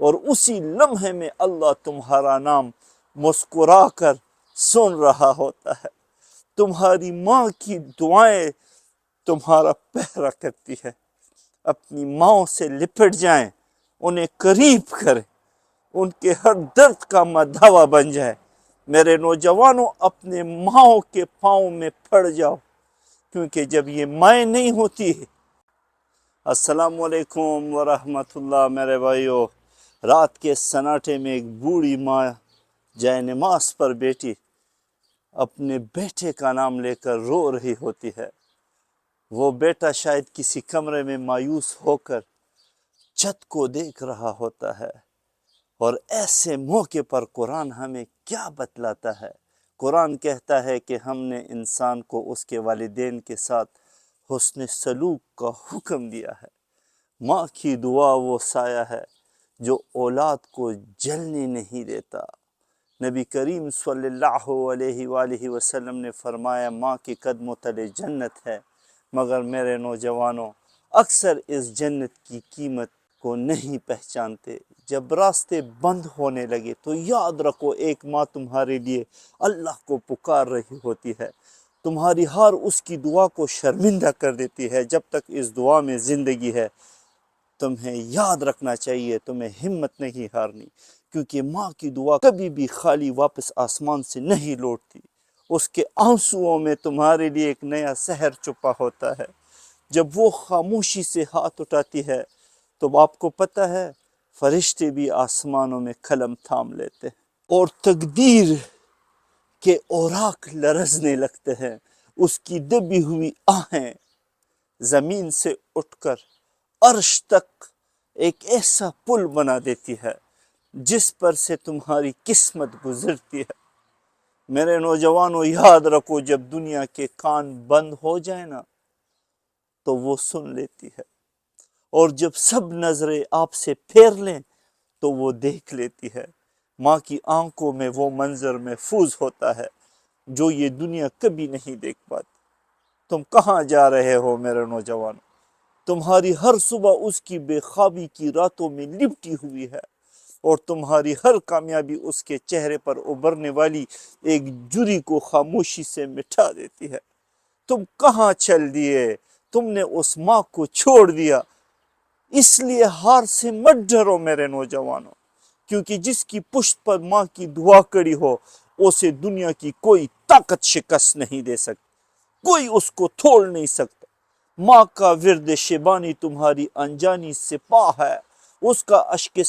اور اسی لمحے میں اللہ تمہارا نام مسکرا کر سن رہا ہوتا ہے۔ تمہاری ماں کی دعائیں تمہارا پہرا کرتی ہے۔ اپنی ماں سے لپٹ جائیں، انہیں قریب کریں، ان کے ہر درد کا مداوا بن جائے۔ میرے نوجوانوں، اپنے ماں کے پاؤں میں پڑ جاؤ، کیونکہ جب یہ مائیں نہیں ہوتی ہے۔ السلام علیکم ورحمۃ اللہ میرے بھائیو۔ رات کے سناٹے میں ایک بوڑھی ماں جائے نماز پر بیٹھی اپنے بیٹے کا نام لے کر رو رہی ہوتی ہے۔ وہ بیٹا شاید کسی کمرے میں مایوس ہو کر چھت کو دیکھ رہا ہوتا ہے۔ اور ایسے موقع پر قرآن ہمیں کیا بتلاتا ہے؟ قرآن کہتا ہے کہ ہم نے انسان کو اس کے والدین کے ساتھ حسن سلوک کا حکم دیا ہے۔ ماں کی دعا وہ سایہ ہے جو اولاد کو جلنے نہیں دیتا۔ نبی کریم صلی اللہ علیہ وآلہ وسلم نے فرمایا، ماں کے قدموں تلے جنت ہے، مگر میرے نوجوانوں اکثر اس جنت کی قیمت کو نہیں پہچانتے۔ جب راستے بند ہونے لگے تو یاد رکھو، ایک ماں تمہارے لیے اللہ کو پکار رہی ہوتی ہے، تمہاری ہار اس کی دعا کو شرمندہ کر دیتی ہے۔ جب تک اس دعا میں زندگی ہے تمہیں یاد رکھنا چاہیے، تمہیں ہمت نہیں ہارنی، کیونکہ ماں کی دعا کبھی بھی خالی واپس آسمان سے نہیں لوٹتی۔ اس کے آنسوؤں میں تمہارے لیے ایک نیا سحر چھپا ہوتا ہے۔ جب وہ خاموشی سے ہاتھ اٹھاتی ہے تو آپ کو پتہ ہے فرشتے بھی آسمانوں میں قلم تھام لیتے ہیں، اور تقدیر کے اوراق لرزنے لگتے ہیں۔ اس کی دبی ہوئی آہیں زمین سے اٹھ کر عرش تک ایک ایسا پل بنا دیتی ہے جس پر سے تمہاری قسمت گزرتی ہے۔ میرے نوجوانوں یاد رکھو، جب دنیا کے کان بند ہو جائے نا تو وہ سن لیتی ہے، اور جب سب نظریں آپ سے پھیر لیں تو وہ دیکھ لیتی ہے۔ ماں کی آنکھوں میں وہ منظر محفوظ ہوتا ہے جو یہ دنیا کبھی نہیں دیکھ پاتی۔ تم کہاں جا رہے ہو میرے نوجوان؟ تمہاری ہر صبح اس کی بے خوابی کی راتوں میں لپٹی ہوئی ہے، اور تمہاری ہر کامیابی اس کے چہرے پر ابھرنے والی ایک جھری کو خاموشی سے مٹا دیتی ہے۔ تم کہاں چل دیے؟ تم نے اس ماں کو چھوڑ دیا۔ اس لیے ہار سے مت ڈرو میرے نوجوانوں، کیونکہ جس کی پشت پر ماں کی دعا کڑی ہو اسے دنیا کی کوئی طاقت شکست نہیں دے سکتی، کوئی اس کو توڑ نہیں سکتا۔ ماں کا ورد شیبانی تمہاری انجانی سپاہ ہے، اس کا اشک